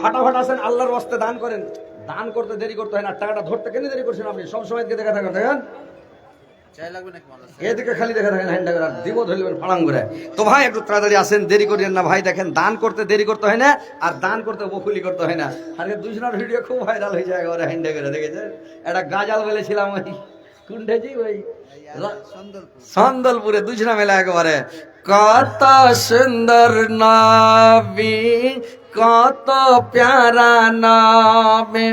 ফাটাফাট আসেন, আল্লাহর ওয়াস্তে দান করেন। দান করতে দেরি করতে হয় না, টাকাটা ধরতে কেন দেরি করছেন আপনি? সবসময় এদিকে দেখা থাকেন, দেখেন এদিকে খালি দেখা থাকেন, হ্যান্ডা করে দিব ধরলেন ফাড়াং করে। তো ভাই একটু তাড়াতাড়ি আসেন, দেরি করেন না ভাই। দেখেন দান করতে দেরি করতে হয় না, আর দান করতে বকুলি করতে হয় না। আজকে দুজনের ভিডিও খুব ভাইরাল হয়েছে, একেবারে হ্যান্ডা করে দেখেছেন। একটা গাজাল বলেছিলাম ওই কুন্ডেজি, ওই সন্দলপুরে দুজনা মেলা একেবারে। কত সুন্দর নবী, কত প্যারা নবী,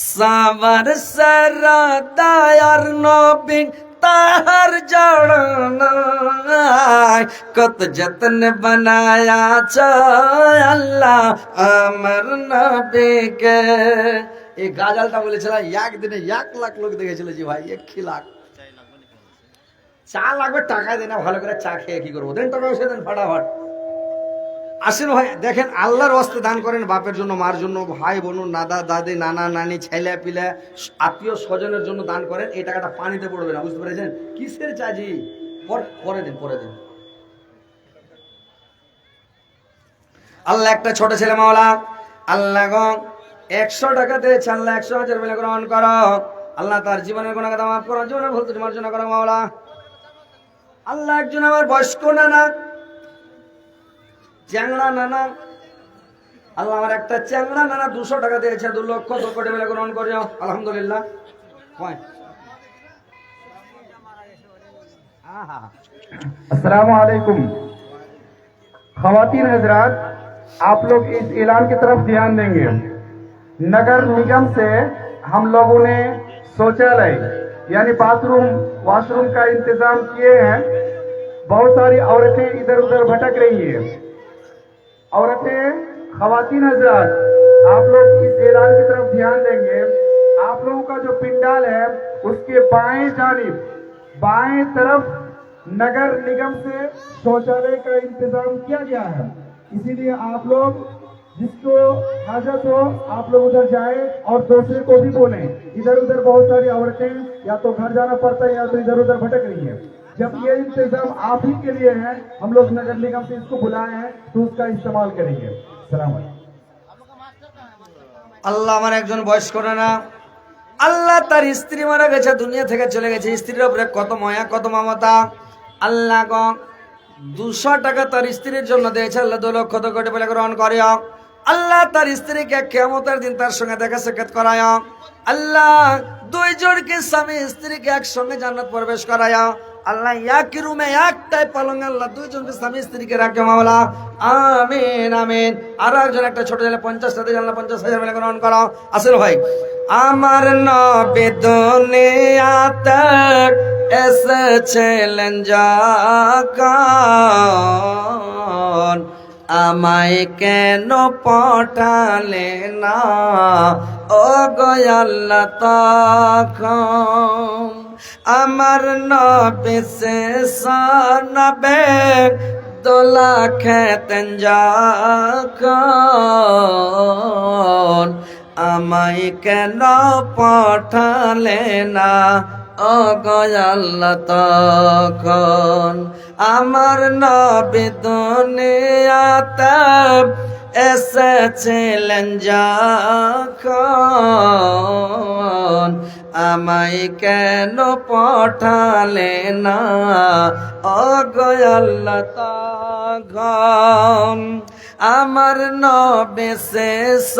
সাবার সরদায়ার নবী তাহার জড়নায়, কত যত্ন বানায়া আল্লাহ আমার নবীকে। এই গাজালটা বলেছিল একদিনে 1,00,000 লোক দেখেছিল জি ভাই, 1 লাখ। চা লাগবে, টাকা দেনা, ভালো করে চা খেয়ে কি করবো, দেন টাকা এসে দেন ফাটাফাট। আসেন ভাই, দেখেন আল্লাহর ওয়াস্তে দান করেন, বাপের জন্য, মার জন্য, ভাই বোন, দাদা দাদি, নানা নানি, ছেলে পিলে, আত্মীয় স্বজনের জন্য দান করেন। এই টাকাটা পানিতে পড়বে না, বুঝতে পেরেছেন? কিসের চাজি, পরে দিন, পরে দিন। আল্লাহ একটা ছোট ছেলে মাওলা, আল্লাহ গো 100 টাকা দিয়েছে, আল্লাহ 100,000 মিলে গ্রহণ করো। আল্লাহ তার জীবনের গুনাহ কথা মাফ করো, জীবনের ভুল ত্রুটি মার্জনা করো মাওলা। আল্লাহ একজন আমার বয়স্ক নানা, চ্যাংড়া নানা, আল্লাহ আমার একটা চ্যাংড়া নানা 200 টাকা দিয়েছে, 2 লক্ষ 2 কোটি মিলে গ্রহণ করিও আলহামদুলিল্লাহ। अस्सलामुअलैकुम ख़वातीन हजरात, आप लोग इस ऐलान की तरफ ध्यान देंगे। नगर निगम से हम लोगों ने शौचालय यानी बाथरूम वॉशरूम का इंतजाम किए हैं। बहुत सारी औरतें इधर उधर भटक रही हैं। औरतें, ख़वातीन हजरात, आप लोग इस ऐलान की तरफ ध्यान देंगे। आप लोगों का जो पिंडाल है उसके बाएं जानिब, बाएं तरफ नगर निगम से शौचालय का इंतजाम किया गया है। इसीलिए आप लोग जिसको हाजत हो आप लोग उधर जाएं और दूसरे को भी बोलें। इधर उधर बहुत सारी औरतें या तो घर जाना पड़ता है या तो इधर उधर भटक रही है। जब ये इंतजाम आप ही के लिए है, हम लोग नगर निगम से इसको बुलाए हैं, तो उसका इस्तेमाल करेंगे। सलाम अलैकुम। আল্লাহ আমার একজন বয়স্ক নানা, আল্লাহ তার স্ত্রী মারা গেছে, দুনিয়া থেকে চলে গেছে। স্ত্রীর উপরে কত মায়া, কত মমতা। আল্লাহ গো 200 টাকা তার স্ত্রীর জন্য দিয়েছে, আল্লাহ 2 লক্ষ 2 কোটি বলে গ্রহণ করিও। আল্লাহ তার স্ত্রীকে কিয়ামতের দিন তার সঙ্গে দেখা সাক্ষাৎ করায়। আল্লাহ 2 জনকে, স্বামী স্ত্রীকে একসঙ্গে জান্নাত প্রবেশ করায়। আল্লাহ এক রুমে একটাই পালং, আল্লাহ 2 জনকে স্বামী স্ত্রীকে রাখে মাওলা, আমিন আমিন। আর একজন একটা ছোট ছেলে 50 টাকা, আল্লাহ 50,000 মিলে গ্রহণ করো। আসেন ভাই, আমার নবী দুনিয়াতে এসেছিলেন যখন, আমায় কেন পাঠালে না ও গো আল্লাহ তখন। আমার নবী শেষ নবে দোলা খেতেন যখন, আমায় কেন পাঠালে না ও গো আল্লাহ তখন। আমার নবী দুনিয়াতে এসেছিলেন যখন, আমায় কেন পাঠালে না ও গো আল্লাহ তখন। আমার নবী শেষ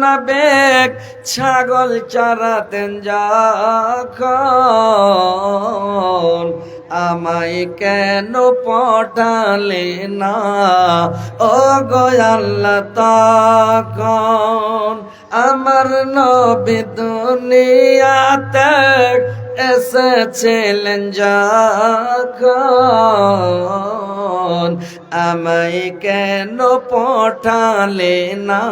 নবে ছাগল চরাতেন যখন, আমায় কেন পাঠালে না ও গো আল্লাহ তখন। আমার নবী দুনিয়াতে এসেছিলেন যখন, আমায় কেন পাঠালে না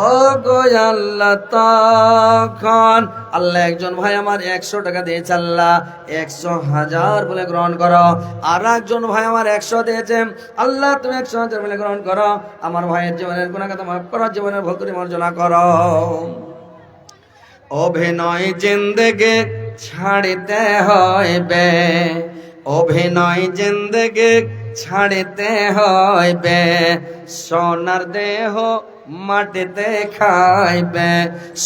ও গো আল্লাহ তখন। আল্লাহ একজন ভাই আমার 100 টাকা দিয়েছে, আল্লাহ 100,000 বলে গ্রহণ করো। আর একজন ভাই আমার 100 দিয়েছে, আল্লাহ তুমি 100,000 বলে গ্রহণ করো। আমার ভাইয়ের জীবনের গুনাহ কথা মাফ করো, জীবনের ভুল ত্রুটি মার্জনা করো। অভিনয় জিন্দেগি ছাড়িতে হইবে, অভিনয় জিন্দেগি ছাড়িতে হইবে। সোনার দেহ মাটিতে খাইবে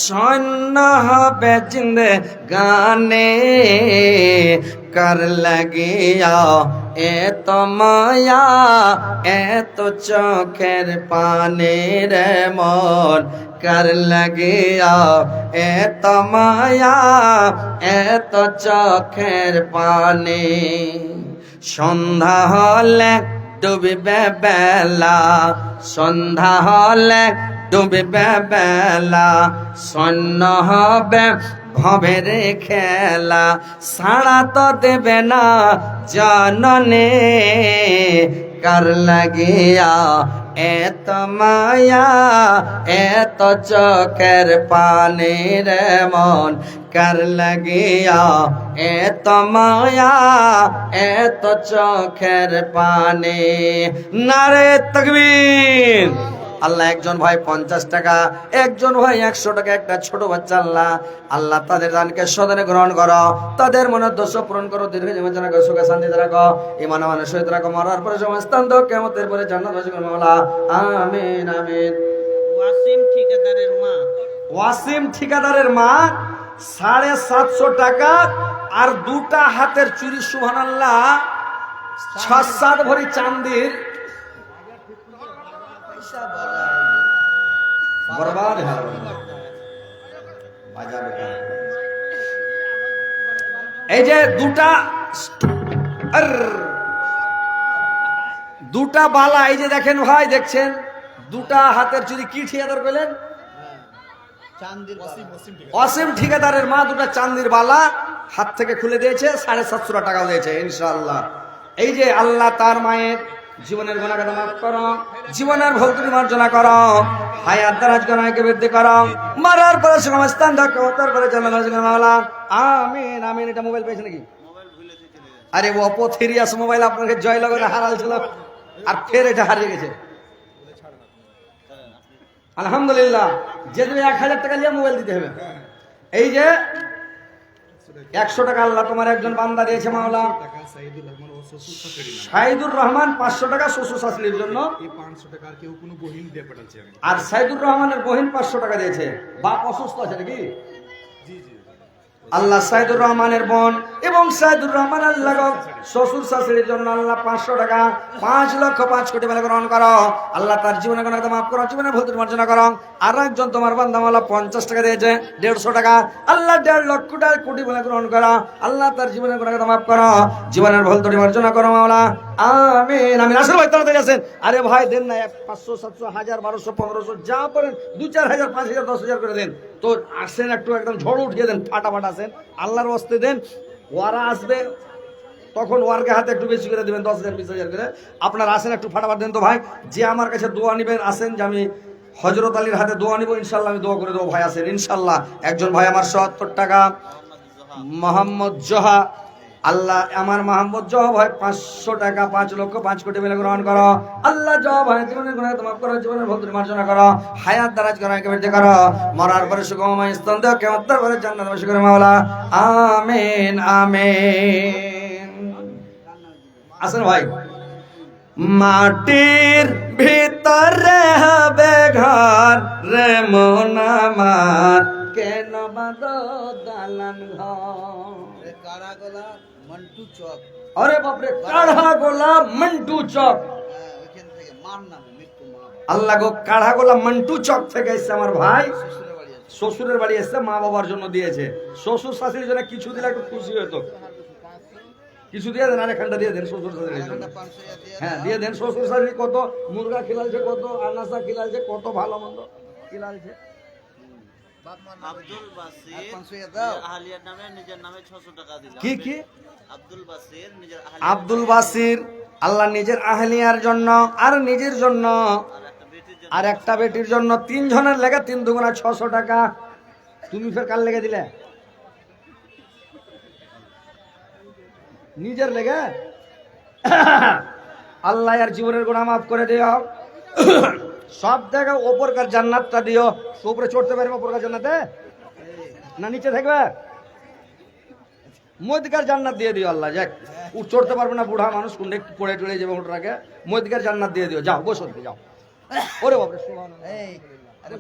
সৈন্য হবে জিন্দে গানে কার লাগিয়া এত মায়া এত চোখের পানি রে মন কার লাগিয়া এত মায়া এত চোখের পানি সন্ধ্যা হলে ডুবিবে বেলা সন্ধ্যা হলে ডুবিবে বেলা সৈন্য হবে ভবের খেলা সাড়া তো দেবে না জননে কার লাগিয়া এত মায়া এত চোখের পানি রে মন কার লাগিয়া এত মায়া এত চোখের পানি নারে তাকবীর আল্লাহ একজন ভাই 50 টাকা একজন ভাই 100 টাকা একটা ছোট বাচ্চা আল্লাহ আল্লাহ তাদের দানকে সদনে গ্রহণ করো তাদের মনে দোষ পূরণ করো দীর্ঘ জীবন রাখো সুখে শান্তিতে রাখো ঈমান আমানের সহিত রাখো মরার পরে সমস্তান দাও কিয়ামতের পরে জান্নাত বাসী করো মাওলা আমিন আমিন ওয়াসিম ঠিকাদারের মা 750 টাকা আর দুটা হাতের চুরি সুবহানাল্লাহ 6-7 ভরি চাঁদির बर्बाद है এই যে দুটা বালা এই যে দেখেন ভাই দেখছেন দুটা হাতের চুরি কি ঠিকাদার পেলেন অসীম ঠিকাদারের মা দুটা চাঁদির বালা হাত থেকে খুলে দিয়েছে 750 টাকা দিয়েছে ইনশাআল্লাহ এই যে আল্লাহ তার মায়ের জীবনের গুনাহ মাফ করো জীবনের ভুল ত্রুটি মার্জনা করো হায়াত দারাজ গুনাহকে বৃদ্ধি করো মরার পরে সমস্তান দেখো তার পরে জান্নাত বাসী করো মাওলা আমিন আমিন এটা মোবাইল পেয়েছে নাকি আরে Oppo 3s মোবাইল আপনাকে জয়নগরে হারাল ছিল আর ফের এটা হারিয়ে গেছে আলহামদুলিল্লাহ যে তুমি 1000 টাকা নিয়ে মোবাইল দিতে হবে এই যে 100 টাকা আল্লাহ তোমার একজন বান্দা দিয়েছে মাওলা সাইদুর রহমান 500 টাকা শ্বশুর শাশুড়ির জন্য আর সাইদুর রহমানের বহিন 500 টাকা দিয়েছে বাপ অসুস্থ আছে নাকি আল্লাহ সাইদুর রহমানের বোন এবং সাইদুর রহমান আল্লাহ শ্বশুর শাশুড়ির জন্য আল্লাহ 500 টাকা 5 লক্ষ 5 কোটি বলে গ্রহণ করো আল্লাহ তার জীবনের গুনাহ মাফ করো জীবনের ভুল ত্রুটি মার্জনা করো আর একজন তোমার বান্দা মাওলা 50 টাকা দিয়েছে 150 টাকা আল্লাহ 1.5 লক্ষ কোটি বলে গ্রহণ করো আল্লাহ তার জীবনের গুনাহ মাফ করো জীবনের ভুল ত্রুটি মার্জনা করো মাওলা আমিন আমিন আসল ভাই তাড়াতাড়ি আছেন আরে ভাই দেন না 500 700 1000 1200 1500 যা পারেন 2-4000 5000 10000 করে দেন তো আসেন একটু একদম ঝড় উঠিয়ে দেন ফাটাফাট আসেন আল্লাহর ওয়াস্তে দেন ওয়ারা আসবে তখন ওয়ারকে হাতে একটু বেশি করে দিবেন 10,000 20,000 করে আপনারা আসেন একটু ফাটাফাট দেন তো ভাই যে আমার কাছে দোয়া নিবেন আসেন যে আমি হযরত আলীর হাতে দোয়া নিব ইনশাআল্লাহ আমি দোয়া করে দেব ভাই আসেন ইনশাআল্লাহ একজন ভাই আমার 77 টাকা মোহাম্মদ জোহা আল্লাহ আমার মোহাম্মদ জোহা ভাই 500 টাকা 5 লক্ষ 5 কোটি বলে গ্রহণ করো আল্লাহ জোহা ভাই জীবনের গুনাহ মাফ করো জীবনের ভুল ত্রুটি মার্জনা করো হায়াত দারাজ গুনাহকে বৃদ্ধি করো মরার পরে সুগমময় স্থান দাও কিয়ামতের পরে জান্নাত বাসী করো মাওলা আমিন আমিন আসেন ভাই মাটির ভিতরে হবে ঘর রে মন আমার কেন বাঁধো দালান ঘর কাড়া গলা মন্টু চক আরে বাপরে কাড়া গোলা মন্টু চক ওইখান থেকে মার নামে মৃত্যু মা আল্লাহ গো কাড়া গোলা মন্টু চক থেকে এসে আমার ভাই শ্বশুরের বাড়ি আছে শ্বশুরের বাড়ি এসে মা বাবার জন্য দিয়েছে শ্বশুর শাশুড়ির জন্য কিছু দিলে একটু খুশি হতো কিছু দিয়ে দেন আরেকখানটা দিয়ে দেন শ্বশুর শাশুড়ির জন্য 500 দিয়ে হ্যাঁ দিয়ে দেন শ্বশুর শাশুড়ি কত মুরগা খিলালছে কত আনাসা খিলালছে কত ভালো মন্দ খিলালছে আব্দুল বাসির 500 দাও আহলিয়ার নামে নিজের নামে 600 টাকা দিলাম কি কি আব্দুল বাসির নিজের আব্দুল বাসির আল্লাহ নিজের আহলিয়ার জন্য আর নিজের জন্য আর একটা বেটির জন্য 3 জনের লেগে 3 দুগুণা 600 টাকা তুমি ফের কার লেগে দিলে নিজের লেগে আল্লাহ আর জীবনের গুনাহ মাফ করে দিও সব জায়গায় ওপরকার জান্নাতটা দিও উপরে চড়তে পারবে ওপরকার জান্নাতে না নিচে থাকবে মধ্যকার জান্নাত দিয়ে দিও আল্লাহ যাক ও চড়তে পারবে না বুড়া মানুষ কোনটা পড়ে টড়ে যাবে ওটাকে মধ্যকার জান্নাত দিয়ে দিও যাও বসো যাও ওরে বাপরে সুবহানাল্লাহ এই আরে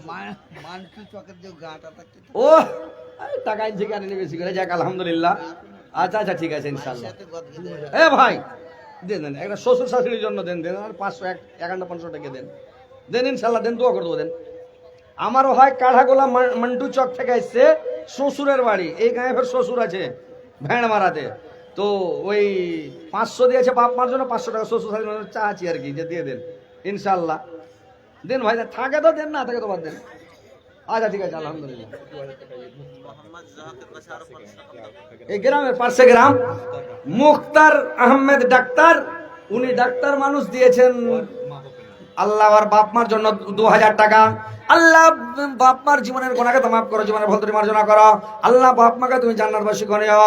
মান্টু চকের যে গাঁটা থাকে ও টাকা ইনছে কেন বেশি করে যাক আলহামদুলিল্লাহ। আচ্ছা আচ্ছা ঠিক আছে ইনশাল্লাহ। সাথে গদ গেঁদে এ ভাই দেন দেন একটা শ্বশুর শাশুড়ির জন্য দেন দেন আর 500 1 500 টাকা দেন দেন ইনশাল্লাহ দেন, দোয়া করে দেবো দেন। আমারও হয় কাঢ়াগোলা মন্টু চক থেকে এসছে শ্বশুরের বাড়ি, এই গায়ে ফের শ্বশুর আছে ভ্যাঁড় মারাতে, তো ওই 500 দিয়েছে বাপ মার জন্য, 500 টাকা শ্বশুর শাশুড়ির জন্য চাচ্ছি আর কি, যে দিয়ে দেন ইনশাল্লাহ। দেন ভাই থাকে তো দেন, না থাকে তো বাদ দেন। আচ্ছা ঠিক আছে আলহামদুলিল্লাহ। মোহাম্মদ জাহাকের কাছে আরো 500 টাকা দাও। এই গ্রামের পাশে গ্রাম মুখতার আহমেদ ডাক্তার, উনি ডাক্তার মানুষ দিয়েছেন আল্লাহ আর বাপ মার জন্য 2000 টাকা। আল্লাহ বাপ মার জীবনের গুনাহকে তো মাফ করো, জীবনের ভুল ত্রুটি মার্জনা করো। আল্লাহ বাপ মাকে তুমি জান্নাতবাসী করিও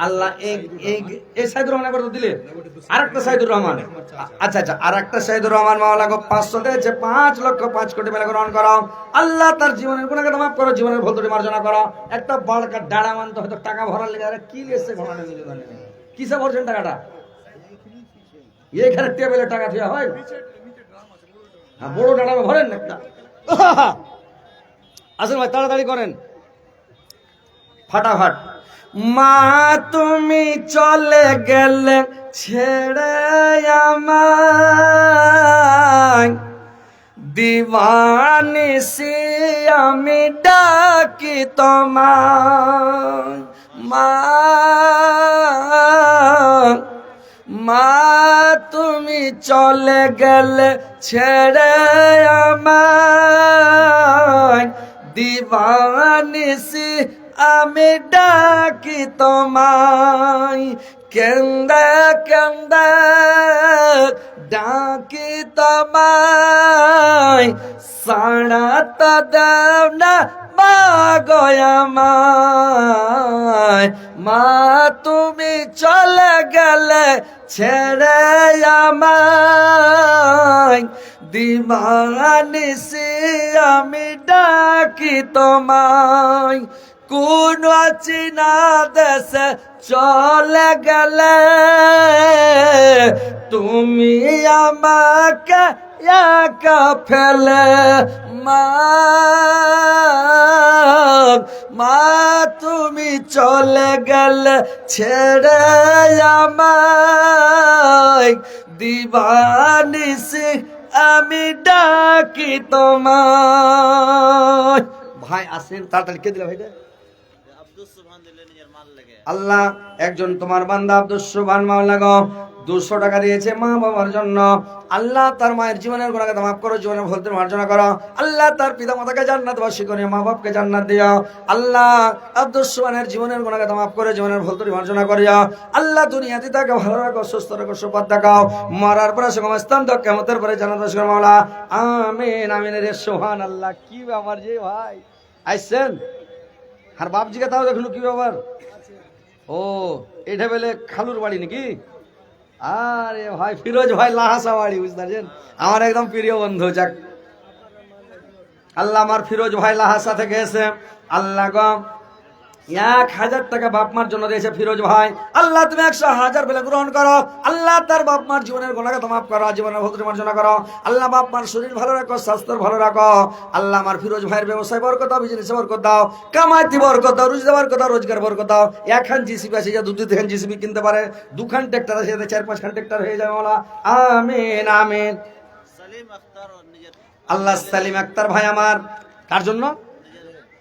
আল্লাহ। এই সাইদুর রহমান একবার তো দিলে, আরেকটা সাইদুর রহমান, আচ্ছা আচ্ছা আরেকটা সাইদুর রহমান মাওলা গো 500 দিয়েছে, 5 লক্ষ 5 কোটি মেলা গ্রহণ করো। আল্লাহ তার জীবনের গুনাহকে তো মাফ করো, জীবনের ভুল ত্রুটি মার্জনা করো। একটা বড়কা ডাড়া মানতে হয়তো টাকা ভরার লেগে, আরে কি লেছে ঘটনা মিলে জানেন কিসে ভরছেন টাকাটা? এইখানে টেবিলে টাকা দেওয়া হয়, হ্যাঁ বড় ডাড়া ভরেন একটা। আসেন ভাই তাড়াতাড়ি করেন ফাটাফাট। মা তুমি চলে গেলে ছেড়ে আমায়, দিবানিসি আমি ডাকি তোমায়। মা মা তুমি চলে গেলে ছেড়ে আমায়, দিবানিসি আমি ডাকি তোমায়। কেন্দে কেন্দে ডাকি তোমায়, সাড়া তো দাও না মা গো আমায়। মা তুমি চলে গেলে ছেড়ে আমায়, দিবানিসি আমি ডাকি তোমায়। কোন চিনা দেশে চলে গেলে তুমি আমাকে একা ফেলে। মা মা তুমি চলে গেলে ছেড়ে আমায়, দিবানিসি আমি ডাকি তোমায়। ভাই আসেন তাড়াতাড়ি, কে দিলা ভাইটা? আব্দুস সুবহান দিলে নিজের মাল লাগে। আল্লাহ একজন তোমার বান্দা আব্দুস সুবহান মাওলা গো 200 টাকা দিয়েছে মা বাবার জন্য। আল্লাহ তার মায়ের জীবনের গুনাহকে মাফ করো, জীবনের ভুল ত্রুটি মার্জনা করো। আল্লাহ তার পিতা মাতাকে জান্নাতবাসী করিও, মা বাপকে জান্নাত দিও। আল্লাহ আব্দুস সুবহানের জীবনের গুনাহকে মাফ করে, জীবনের ভুল ত্রুটি মার্জনা করিও। আল্লাহ দুনিয়াতে তাকে ভালো রাখো, সুস্থ রাখো, সুপথ দেখাও। মরার পরে সমস্তান তো কিয়ামতের পরে জান্নাতবাসী করো মাওলা। আমিন আমিন রে সুবহানাল্লাহ। কি ব্যাপার যে ভাই আইছেন? আর বাপজিকে তাও দেখলো কি ব্যাপার? ও এটা বলে খালুর বাড়ি নাকি? আরে ভাই ফিরোজ ভাই লাহাসা বাড়ি, বুঝতে পারছেন? আমার একদম প্রিয় বন্ধু। যাক আল্লাহ আমার ফিরোজ ভাই লাহাসা থেকে এসে আল্লাহ গো 1000 টাকা বাপ মার জন্য দিয়েছে ফিরোজ ভাই। আল্লাহ তুমি 100,000 বেলা গ্রহণ করো। আল্লাহ তার বাপ মার জীবনের গুনাহকে মাফ করো, জীবনের ভুল ত্রুটি মার্জনা করো। আল্লাহ বাপ মার শরীর ভালো রাখো, স্বাস্থ্য ভালো রাখো। আল্লাহ আমার ফিরোজ ভাইয়ের ব্যবসায় বরকত দাও, বিজনেসে বরকত দাও, কামাইতে বরকত দাও, রুজি বরকত দাও, রোজগার বরকত দাও। একখান জিসিবি আছে যা 2-3 জিসিবি কিনতে পারে, 2খান ট্রাক্টর আছে যাতে 4-5 খান ট্রাক্টর হয়ে যায় মাওলা। আমিন আমিন। সালিম আখতার ওর নিজের আল্লাহ সালিম আক্তার ভাই আমার কার জন্য?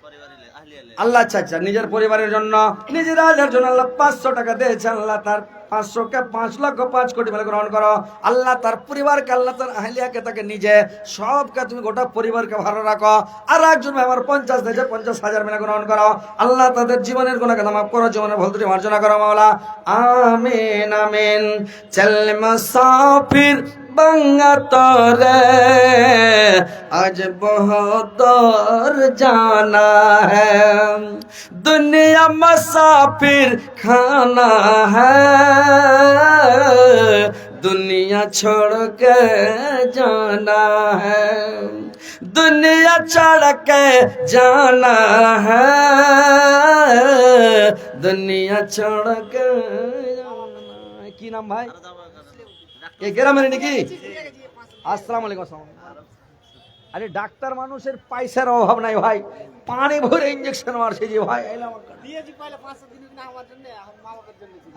পরিবারের আহলিয়ালে। আল্লাহ আচ্ছা আচ্ছা নিজের পরিবারের জন্য, নিজের আলের জন্য আল্লাহ 500 টাকা দিয়েছে। আল্লাহ তার 500কে 5 লক্ষ 5 কোটি বলে গ্রহণ করো। আল্লাহ তার পরিবারকে, আল্লাহ তার আহলিয়াকে, তাকে নিজে সবকে তুমি গোটা পরিবারকে ভালো রাখো। আর একজন ভাই আমার 50 দিয়েছে, 50,000 মেলা গ্রহণ করো। আল্লাহ তাদের জীবনের গুনাহকে মাফ করো, জীবনের ভুল ত্রুটি মার্জনা করো মাওলা। আমিন আমিন। চল মুসাফির बंगा तोरे आज बहुत दूर जाना है, दुनिया मुसाफिर खाना है, दुनिया छोड़ के जाना है, दुनिया छोड़ के जाना है, दुनिया छोड़ के जाना है। की नाम भाई? এই গ্রামের নাকি? আসসালামু আলাইকুম। আরে ডাক্তার মানুষের পয়সার অভাব নাই ভাই, পানি ভরে ইঞ্জেকশন মারছে যে ভাই এলাম আমার কাছে।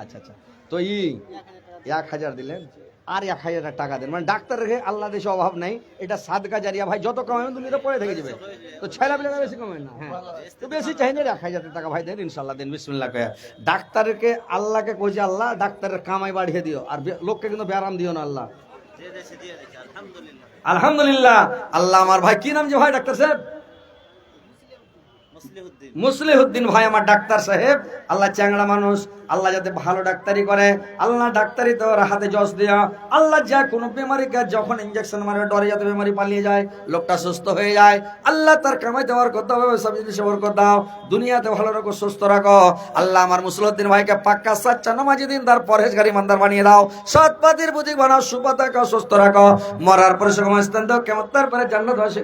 আচ্ছা আচ্ছা, তো 1000 দিলেন আর 1000 টাকা দেন, মানে ডাক্তার রেখে আল্লাহ দেশে অভাব নাই, এটা সাদকা জারিয়া ভাই, যত কমাবেন দুনিয়াতে পড়ে থেকে যাবে, তো ছেলে পেলে বেশি কমেন না, হ্যাঁ তো বেশি চাই না, 1000 টাকা ভাই দেন ইনশাল্লাহ দেন, বিসমিল্লাহ কয়ে ডাক্তারকে আল্লাহকে কইছে আল্লাহ ডাক্তারের কামাই বাড়িয়ে দিও, আর লোককে কিন্তু ব্যারাম দিও না আল্লাহ। যে দেশে দিয়ে দেখি আলহামদুলিল্লাহ। আলহামদুলিল্লাহ। আল্লাহ আমার ভাই কি নাম যে ভাই ডাক্তার সাহেব? মুসলিহুদ্দিন। মুসলিহুদ্দিন ভাই আমার ডাক্তার সাহেব, আল্লাহ চ্যাংড়া মানুষ, আল্লাহ যাতে ভালো ডাক্তারি করে, আল্লাহ ডাক্তারি তো ওর হাতে জজ দেয়া, আল্লাহ যা কোনো বেমারিকে যখন ইঞ্জেকশন মারবে ডরে যাতে বেমারি পালিয়ে যায়, লোকটা সুস্থ হয়ে যায়, আল্লাহ তার কামাই দেওয়ার কথা হবে, সব জিনিসে বরকত দাও, দুনিয়াতে ভালো রাখো সুস্থ রাখো, আল্লাহ আমার মুসলিহুদ্দিন ভাইকে পাক্কা সাচ্চা নামাজি দিন তার পরহেজগারি ইমানদার বানিয়ে দাও, সৎ পাতির বুঝি বানাও, সুপথ রাখো, সুস্থ রাখো, মরার পরে সময় স্থান দাও, কেমন তারপরে জান্নাত বাসী